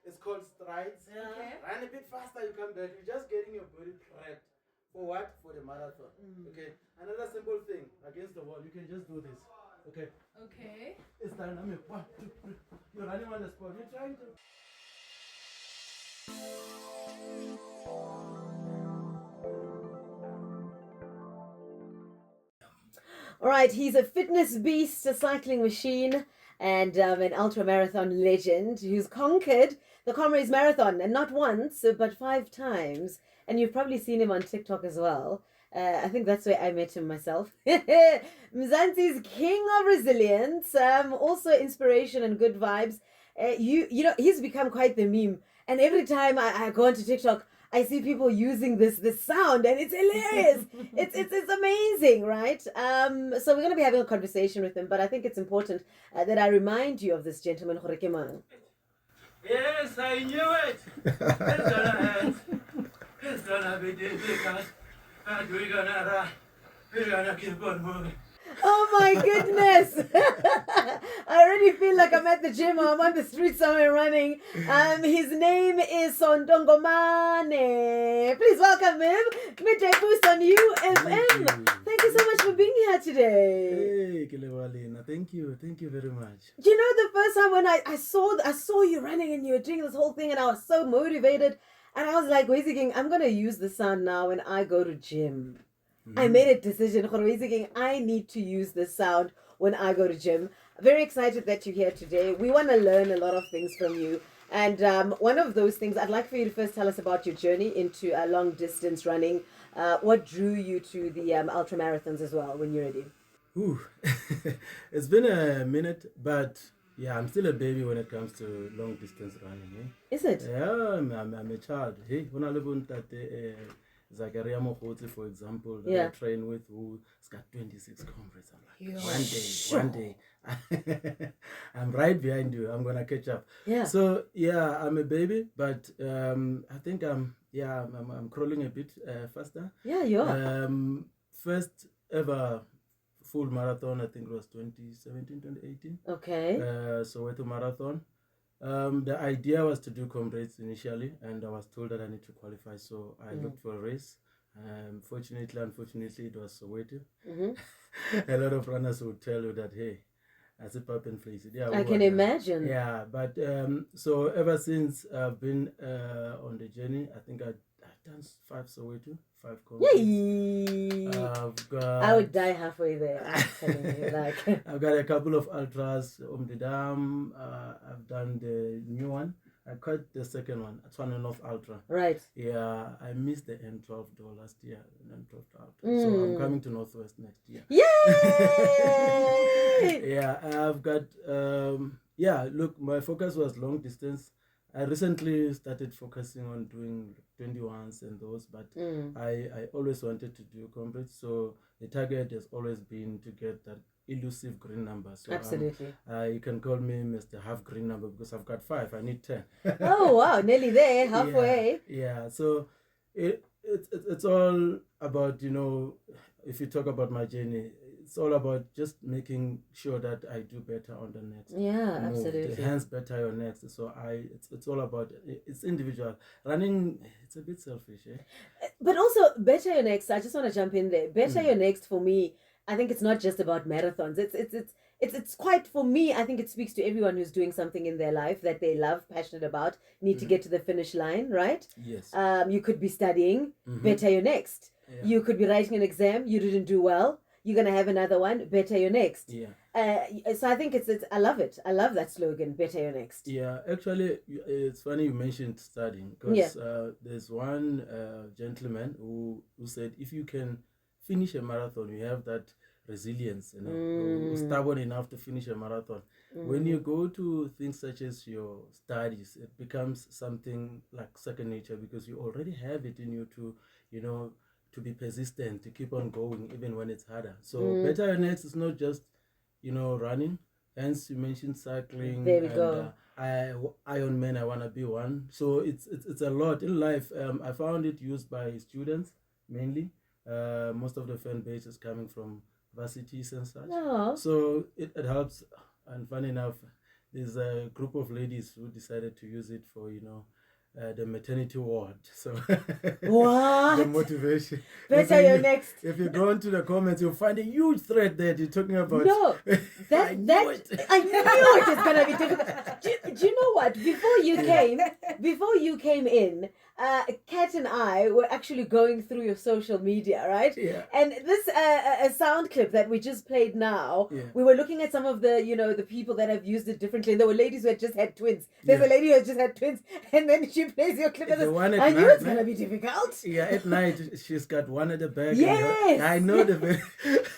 It's called strides. Okay. Run a bit faster, you come back. You're just getting your body prepped. For what? For the marathon. Okay. Another simple thing against the wall. You can just do this. Okay. Okay. It's dynamic. 1, 2, 3. You're running on the spot. You're trying to. All right, he's a fitness beast, a cycling machine, and an ultra marathon legend who's conquered the Comrades Marathon, and not once, but 5 times. And you've probably seen him on TikTok as well. I think that's where I met him myself. Mzansi's king of resilience, also inspiration and good vibes. You know, he's become quite the meme. And every time I go onto TikTok, I see people using this sound, and it's hilarious. it's amazing, right? So we're gonna be having a conversation with him, but I think it's important that I remind you of this gentleman, Horekemang. Yes, I knew it. It's gonna be difficult, but we're gonna keep on moving. Oh my goodness! I already feel like I'm at the gym or I'm on the street somewhere running. His name is Sondongomane. Please welcome him. Midday Boost on YOUFm. Thank you so much for being here today. Hey, Kilewalina. Thank you very much. You know, the first time when I saw you running and you were doing this whole thing, and I was so motivated, and I was like, Weziging, I'm gonna use the sound now when I go to gym. I made a decision. I need to use this sound when I go to gym. Very excited that you're here today. We want to learn a lot of things from you. And one of those things, I'd like for you to first tell us about your journey into long distance running. What drew you to the ultra marathons as well, when you're ready? Ooh. It's been a minute, but yeah, I'm still a baby when it comes to long distance running. Eh? Is it? Yeah, I'm a child. Hey, when I live on that Zakaria Mokhotsi, for example, that I train with, who's got 26 comrades. I'm like, one day, I'm right behind you. I'm gonna catch up. Yeah. So yeah, I'm a baby, but I think I'm crawling a bit faster. Yeah, you are. First ever full marathon, I think it was 2017, 2018. Okay. Soweto Marathon. The idea was to do comrades initially, and I was told that I need to qualify, so I looked for a race. Unfortunately, it was Soweto. A lot of runners would tell you that, hey, as a pop and face it. Yeah, I can imagine. Yeah, but so ever since I've been on the journey, I think I've done 5 Soweto, 5 comrades. Yay! I would die halfway there. I'm telling you, like. I've got a couple of ultras on the dam. I've done the new one. I caught the second one, Tswana North Ultra. Right. Yeah, I missed the N12 though last year, the N12 Ultra. So I'm coming to Northwest next year. Yay! Yeah, I've got, yeah, look, my focus was long distance. I recently started focusing on doing 21s and those, but I always wanted to do comrades. So the target has always been to get that elusive green number. So absolutely. You can call me Mr. Half Green Number because I've got 5. I need 10. Oh wow, nearly there, halfway. Yeah. So it's all about, you know, if you talk about my journey, it's all about just making sure that I do better on the next. Yeah, absolutely. Hence, better your next. So it's all about, it's individual. Running, it's a bit selfish, eh? But also, better your next. I just want to jump in there. Better your next, for me, I think it's not just about marathons. It's quite, for me, I think it speaks to everyone who's doing something in their life that they love, passionate about, need to get to the finish line, right? Yes. You could be studying, better your next. Yeah. You could be writing an exam, you didn't do well. You're going to have another one, better your next. Yeah. So I think it's I love it. I love that slogan, better your next. Yeah, actually, it's funny you mentioned studying, because there's one gentleman who said, if you can finish a marathon, you have that resilience, you know, who's stubborn enough to finish a marathon. When you go to things such as your studies, it becomes something like second nature, because you already have it in you to, you know, to be persistent, to keep on going even when it's harder. So better your next is not just, you know, running. Hence you mentioned cycling. There we go. Iron Man, I want to be one. So it's a lot in life. I found it used by students mainly. Most of the fan base is coming from varsities and such. No. So it helps. And funny enough, there's a group of ladies who decided to use it for, the maternity ward. So What? the motivation. Better your next. If you go into the comments, you'll find a huge thread that you're talking about. No, I knew it. I knew it was gonna be difficult. Do you know what? Before you came in, Kat and I were actually going through your social media, right? Yeah. And this a sound clip that we just played now. Yeah. We were looking at some of the the people that have used it differently. And there were ladies who had just had twins. There's a lady who has just had twins, and then she plays your clip. And I knew it's gonna be difficult. Yeah, at night she's got one at the back. Yes. I know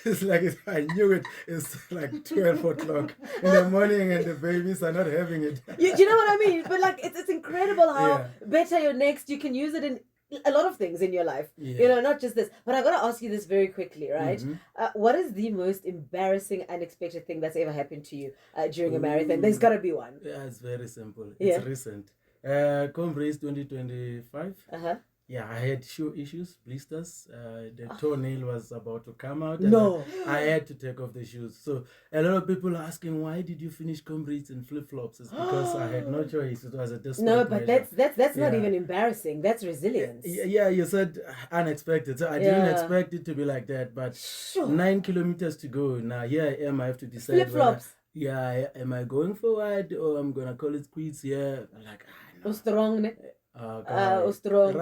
it's like I knew it. It's like 12 o'clock in the morning, and the babies are not having it. Do you know what I mean? But like, it's incredible how better your next. You can use it in a lot of things in your life. Yeah. Not just this. But I got to ask you this very quickly, right? Mm-hmm. What is the most embarrassing, unexpected thing that's ever happened to you during a marathon? There's got to be one. Yeah, it's very simple. It's recent. Comrades 2025. Yeah, I had shoe issues, blisters. The toenail was about to come out. And I had to take off the shoes. So a lot of people are asking, why did you finish Comrades in flip-flops? It's because I had no choice. It was a desperate but measure. that's not even embarrassing. That's resilience. Yeah, you said unexpected. So I didn't expect it to be like that. But 9 kilometers to go. Now here I am. I have to decide. Flip-flops. Am I going forward or I'm going to call it quits here? I'm like, no. Strong. Strong.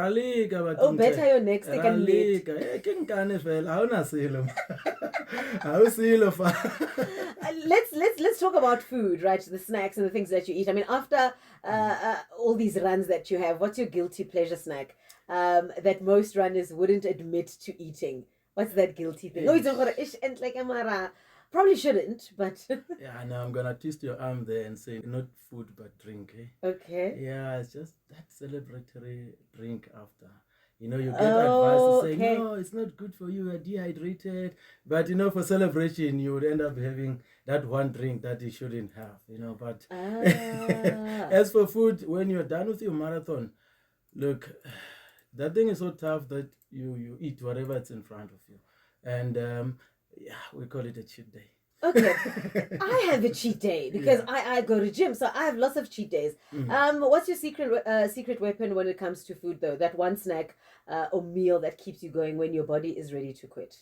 Better your next thing can lead. Let's talk about food, right? The snacks and the things that you eat. I mean, after all these runs that you have, what's your guilty pleasure snack that most runners wouldn't admit to eating? What's that guilty thing? Oh, it's probably shouldn't, but yeah, now I'm gonna twist your arm there and say not food but drink. Okay. Yeah, it's just that celebratory drink after. You get advice to say, no, it's not good for you, you're dehydrated. But for celebration you would end up having that one drink that you shouldn't have, but as for food, when you're done with your marathon, look, that thing is so tough that you eat whatever it's in front of you. And we call it a cheat day. Okay. I have a cheat day because I go to gym, so I have lots of cheat days. What's your secret weapon when it comes to food, though? That one snack or meal that keeps you going when your body is ready to quit?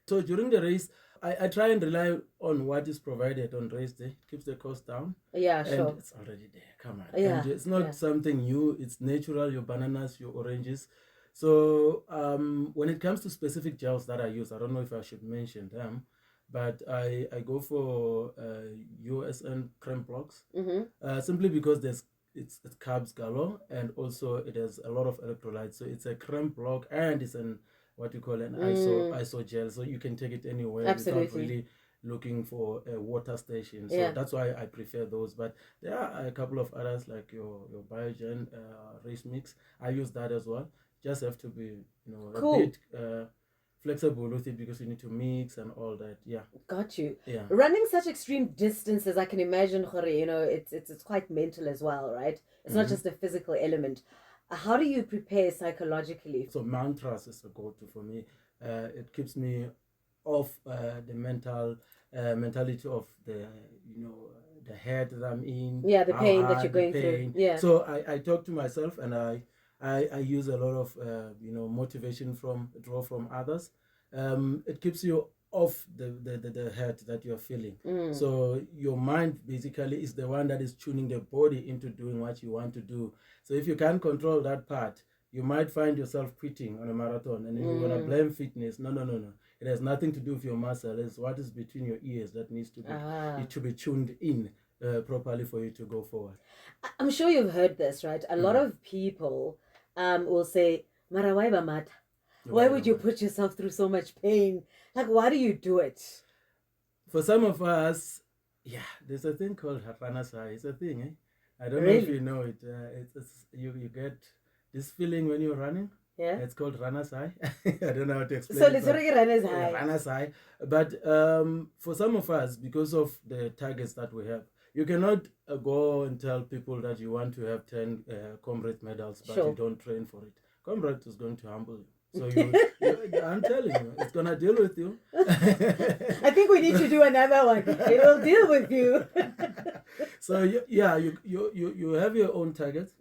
So during the race, I try and rely on what is provided on race day. It keeps the cost down. Yeah, and sure. It's already there. Come on. Yeah. And it's not something new. It's natural. Your bananas, your oranges. So when it comes to specific gels that I use, I don't know if I should mention them, but I go for YOUFm cream blocks, simply because it's carbs galore, and also it has a lot of electrolytes. So it's a cream block, and it's what you call an iso gel, so you can take it anywhere without really looking for a water station. So that's why I prefer those. But there are a couple of others like your Biogen race mix. I use that as well. Just have to be cool. A bit flexible with it because you need to mix and all that. Yeah, got you. Yeah, running such extreme distances, I can imagine, it's quite mental as well, right? It's not just a physical element. How do you prepare psychologically? So mantras is a go-to for me. It keeps me off the mentality of the the head that I'm in. Yeah, the pain that you're going through. Yeah. So I talk to myself, and I use a lot of motivation draw from others. It keeps you off the head that you're feeling. So your mind basically is the one that is tuning the body into doing what you want to do. So if you can't control that part, you might find yourself quitting on a marathon, and then you're gonna blame fitness. No. It has nothing to do with your muscle. It's what is between your ears that needs to be it should be tuned in properly for you to go forward. I'm sure you've heard this, right? A lot of people will say, "Mara why ba mata? Why would you put yourself through so much pain? Like, why do you do it?" For some of us, there's a thing called Haranasai. It's a thing, eh? I don't know if you know it. You get this feeling when you're running. Yeah. It's called Ranasai. I don't know how to explain so it. So let's runners high. Ranasai. But for some of us, because of the targets that we have, you cannot go and tell people that you want to have 10 Comrade medals, but you don't train for it. Comrade is going to humble you. So I'm telling you, it's gonna deal with you. I think we need to do another one. It will deal with you. So you have your own target.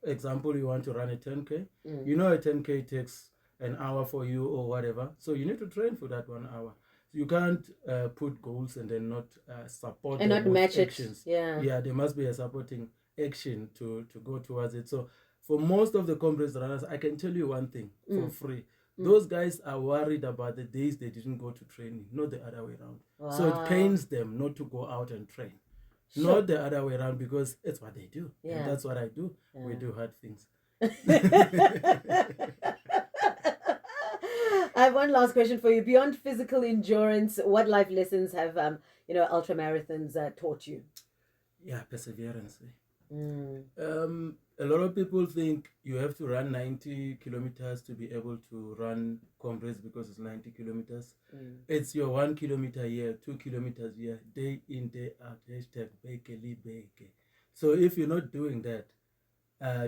Example, you want to run a 10K. You know a 10K takes an hour for you or whatever. So you need to train for that 1 hour. You can't put goals and then not support and not match actions. it. Yeah, there must be a supporting action to go towards it. So for most of the comrades runners, I can tell you one thing for free. Those guys are worried about the days they didn't go to training, not the other way around. Wow. So it pains them not to go out and train. Sure. Not the other way around, because it's what they do. Yeah. And that's what I do. Yeah. We do hard things. I have one last question for you. Beyond physical endurance, what life lessons have ultra marathons taught you? Yeah, perseverance. A lot of people think you have to run 90 kilometers to be able to run comrades because it's 90 kilometers. It's your 1 kilometer here, 2 kilometers here, day in, day out, #BekeLibeke. So if you're not doing that,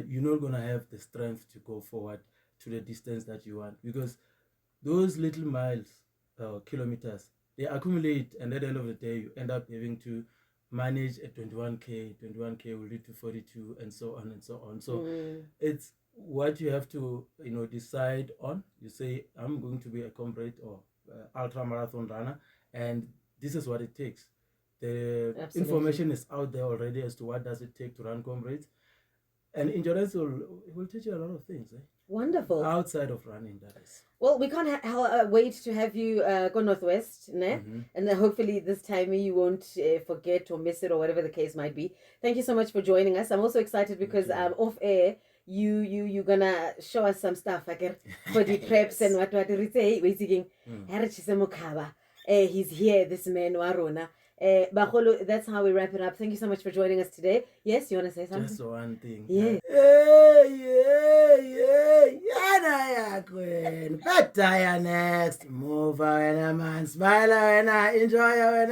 you're not going to have the strength to go forward to the distance that you want, because those little miles, kilometers, they accumulate, and at the end of the day, you end up having to manage a 21K will lead to 42, and so on and so on. So it's what you have to decide on. You say, I'm going to be a comrade or ultra marathon runner, and this is what it takes. The information is out there already as to what does it take to run comrades, and endurance will teach you a lot of things. Wonderful. Outside of running, that is. Well, we can't wait to have you go Northwest, ne? And then hopefully this time you won't forget or miss it, or whatever the case might be. Thank you so much for joining us. I'm also excited because off air you're gonna show us some stuff like for the preps and what he's here, this man Warona. Bagolo, that's how we wrap it up. Thank you so much for joining us today. Yes, you want to say something? Just one thing. Yeah. Better next. Move away, man. Smile away, enjoy away.